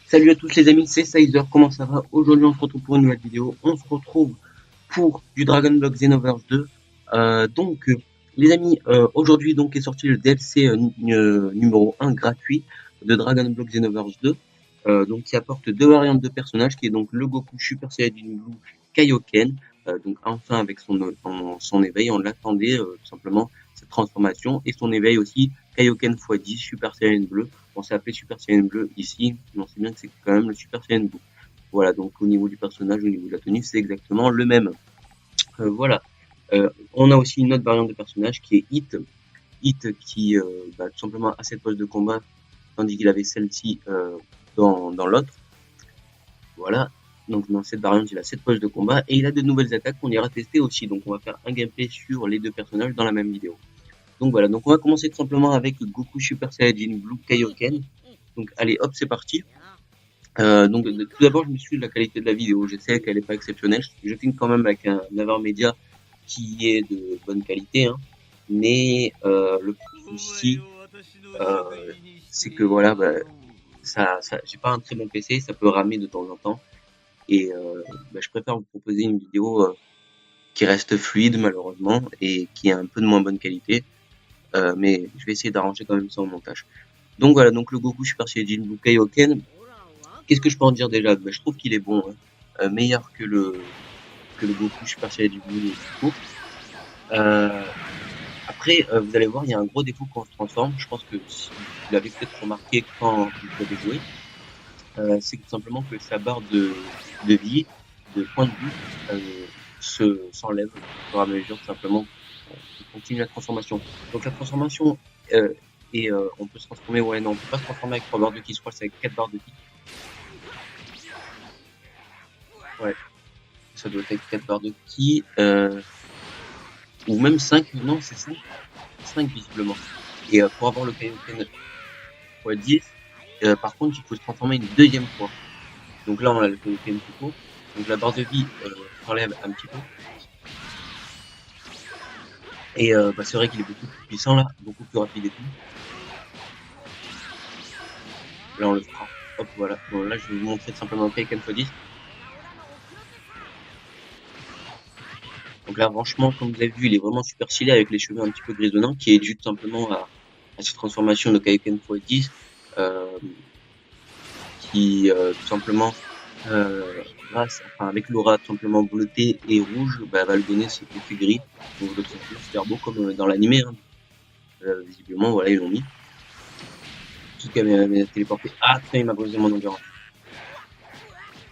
Salut à tous les amis, c'est Sizer, comment ça va? Aujourd'hui on se retrouve pour une nouvelle vidéo, on se retrouve pour du Dragon Block Xenoverse 2. Les amis, aujourd'hui donc est sorti le DLC numéro 1 gratuit de Dragon Block Xenoverse 2, donc qui apporte deux variantes de personnages, qui est donc le Goku Super Saiyajin Blue Kaioken, donc enfin avec son éveil, on l'attendait tout simplement cette transformation, et son éveil aussi Kaioken x10 Super Saiyan Bleu. On s'est appelé Super Saiyan Bleu ici, mais on sait bien que c'est quand même le Super Saiyan Blue. Voilà, donc au niveau du personnage, au niveau de la tenue, c'est exactement le même. Voilà. On a aussi une autre variante de personnage qui est Hit. Hit qui tout simplement a cette pose de combat, tandis qu'il avait celle-ci dans l'autre. Voilà. Donc dans cette variante, il a cette pose de combat et il a de nouvelles attaques qu'on ira tester aussi. Donc on va faire un gameplay sur les deux personnages dans la même vidéo. Donc voilà, donc on va commencer tout simplement avec Goku Super Saiyajin Blue Kaioken. Donc allez, hop, c'est parti. Tout d'abord, je me suis de la qualité de la vidéo. Je sais qu'elle n'est pas exceptionnelle. Je filme quand même avec un AverMedia qui est de bonne qualité, hein. Mais le souci, c'est que voilà, j'ai pas un très bon PC, ça peut ramer de temps en temps. Et je préfère vous proposer une vidéo qui reste fluide malheureusement et qui est un peu de moins bonne qualité. Mais je vais essayer d'arranger quand même ça au montage. Donc voilà, donc le Goku Super Saiyajin Blue Kaioken, qu'est-ce que je peux en dire déjà? Je trouve qu'il est bon, hein. Meilleur que le Goku Super Saiyajin Blue du coup. Après, vous allez voir, il y a un gros défaut quand on se transforme. Je pense que si vous l'avez peut-être remarqué quand vous avez joué, c'est tout simplement que sa barre de vie, de point de vue, s'enlève au fur et à mesure, tout simplement. On continue la transformation. Donc la transformation on peut se transformer, ouais non, on peut pas se transformer avec 3 barres de ki, je crois que c'est avec 4 barres de ki. Ouais, ça doit être avec 4 barres de ki, ou même 5, non c'est 5, 5 visiblement. Et pour avoir le Kaioken x10, par contre il faut se transformer une deuxième fois. Donc là on a le Kaioken tout court, donc la barre de vie s'enlève un petit peu. Et c'est vrai qu'il est beaucoup plus puissant là, beaucoup plus rapide et tout. Là on le fera. Hop voilà. Bon là je vais vous montrer tout simplement le Kaioken x10. Donc là franchement comme vous avez vu il est vraiment super stylé avec les cheveux un petit peu grisonnants, qui est dû tout simplement à cette transformation de Kaioken x10 qui tout simplement avec l'aura tout simplement bleutée et rouge, va lui donner cet effet gris. Donc je le trouve super beau comme dans l'animé, hein. Visiblement voilà ils l'ont mis. Tout cas m'a téléporté. Ah putain il m'a brisé mon endurance.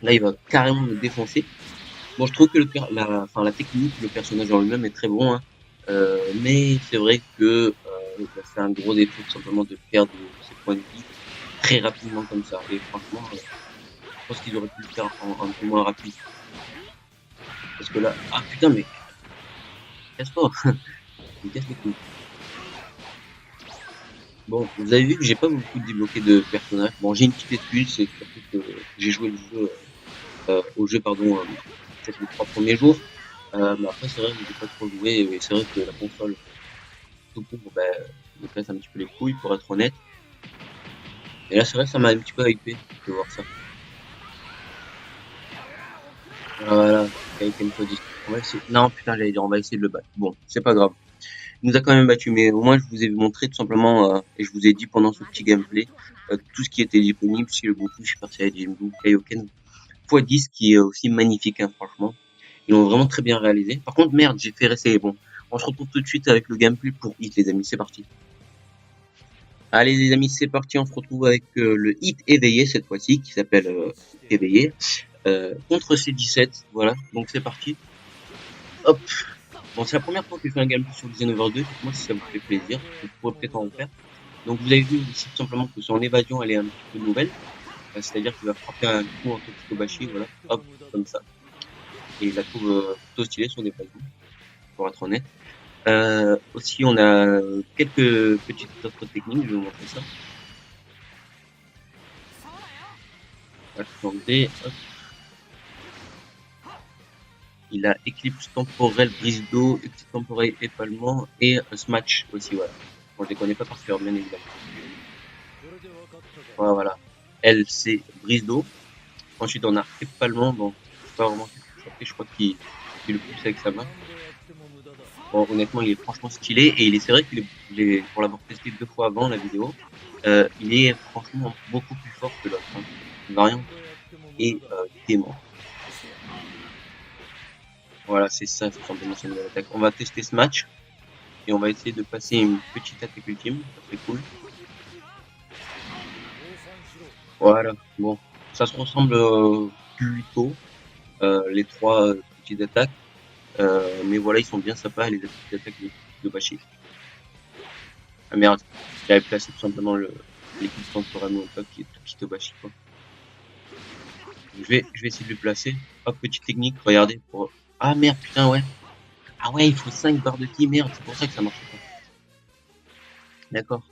Là il va carrément me défoncer. Bon je trouve que la technique, le personnage en lui-même est très bon, hein. Mais c'est vrai que c'est un gros défaut tout simplement de perdre ses points de vie très rapidement comme ça. Et franchement, je pense qu'ils auraient pu le faire un peu moins rapide. Parce que là, ah putain mais casse-toi, il me casse les couilles. Bon, vous avez vu que j'ai pas beaucoup débloqué de personnages. Bon, j'ai une petite excuse, c'est surtout que j'ai joué le jeu, peut-être les 3 premiers jours. Mais après, c'est vrai que j'ai pas trop joué, et c'est vrai que la console, tout court, me casse un petit peu les couilles, pour être honnête. Et là, c'est vrai que ça m'a un petit peu hypé de voir ça. Voilà, Kaioken x10. On va essayer. Non, putain, j'allais dire, on va essayer de le battre. Bon, c'est pas grave. Il nous a quand même battu, mais au moins je vous ai montré tout simplement, et je vous ai dit pendant ce petit gameplay, tout ce qui était disponible sur le Goku Super Saiyajin Blue Kaioken x10, qui est aussi magnifique, hein, franchement. Ils l'ont vraiment très bien réalisé. Par contre, merde, j'ai fait réessayer. Bon, on se retrouve tout de suite avec le gameplay pour Hit, les amis, c'est parti. Allez les amis, c'est parti, on se retrouve avec le Hit éveillé cette fois-ci, qui s'appelle éveillé, contre C17, voilà, donc c'est parti. Hop. Bon, c'est la première fois que je fais un gameplay sur Xenoverse 2, moi si ça vous fait plaisir, je pourrais peut-être en faire. Donc vous avez vu ici tout simplement que son évasion elle est un petit peu nouvelle, c'est-à-dire qu'il va frapper un coup en Tokitobashi, voilà, hop, comme ça. Et je la trouve plutôt stylée son évasion, pour être honnête. Aussi on a quelques petites autres techniques, je vais vous montrer ça. Attendez, hop. Il a éclipse temporelle, brise d'eau, éclipse temporelle, épalement et smash aussi, voilà. Bon, je les connais pas par cœur, bien évidemment. Voilà. Elle, c'est brise d'eau. Ensuite, on a épalement, bon, c'est pas vraiment je crois qu'il le pousse avec sa main. Bon, honnêtement, il est franchement stylé et c'est vrai pour l'avoir testé 2 fois avant la vidéo, il est franchement beaucoup plus fort que l'autre. Hein. Le variant est dément. Voilà, c'est ça, c'est simplement sa nouvelle attaque. On va tester ce match et on va essayer de passer une petite attaque ultime, ça serait cool. Voilà, bon, ça se ressemble plutôt, les 3 petites attaques, mais voilà, ils sont bien sympas les petites attaques de Bashi. Ah merde, j'avais placé tout simplement l'équipe temporairement au top qui est Tokidobashi quoi. Je vais essayer de le placer. Hop, petite technique, regardez pour. Ah merde, putain ouais. Ah ouais, il faut 5 barres de ki, merde, c'est pour ça que ça marche pas. D'accord.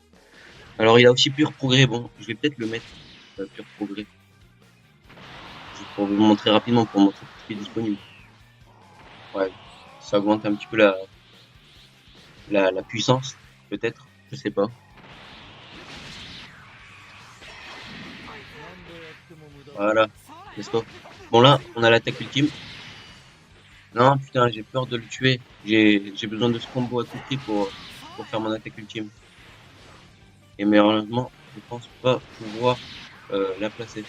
Alors il a aussi pur progrès, bon, je vais peut-être le mettre pur progrès. Juste pour vous montrer rapidement, pour montrer tout ce qui est disponible. Ouais, ça augmente un petit peu la puissance, peut-être, je sais pas. Voilà, n'est-ce pas? Bon là, on a l'attaque ultime. Non, putain, j'ai peur de le tuer. J'ai besoin de ce combo à tout prix pour faire mon attaque ultime. Et malheureusement, je pense pas pouvoir la placer.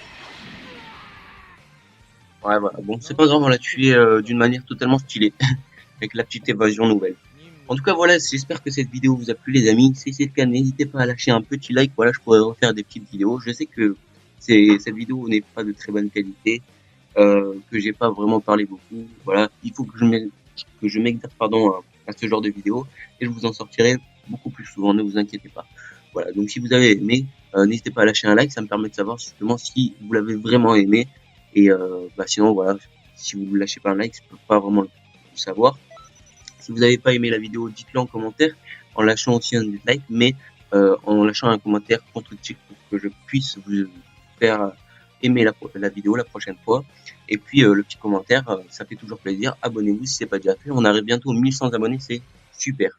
Ouais, voilà. Bon, c'est pas grave, on l'a tué d'une manière totalement stylée. Avec la petite évasion nouvelle. En tout cas, voilà, j'espère que cette vidéo vous a plu, les amis. Si c'est le cas, n'hésitez pas à lâcher un petit like. Voilà, je pourrais refaire des petites vidéos. Je sais que cette vidéo n'est pas de très bonne qualité. Que j'ai pas vraiment parlé beaucoup. Voilà, il faut que je m'exerce pardon à ce genre de vidéo et je vous en sortirai beaucoup plus souvent, ne vous inquiétez pas. Voilà, donc si vous avez aimé, n'hésitez pas à lâcher un like, ça me permet de savoir justement si vous l'avez vraiment aimé et sinon voilà, si vous ne lâchez pas un like, je peux pas vraiment le savoir. Si vous n'avez pas aimé la vidéo, dites-le en commentaire en lâchant aussi un dislike, mais en lâchant un commentaire constructif pour que je puisse vous faire aimer la vidéo la prochaine fois. Et puis le petit commentaire, ça fait toujours plaisir. Abonnez-vous si c'est pas déjà fait. On arrive bientôt aux 1100 abonnés, c'est super.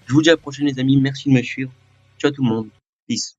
Je vous dis à la prochaine les amis, merci de me suivre. Ciao tout le monde. Peace.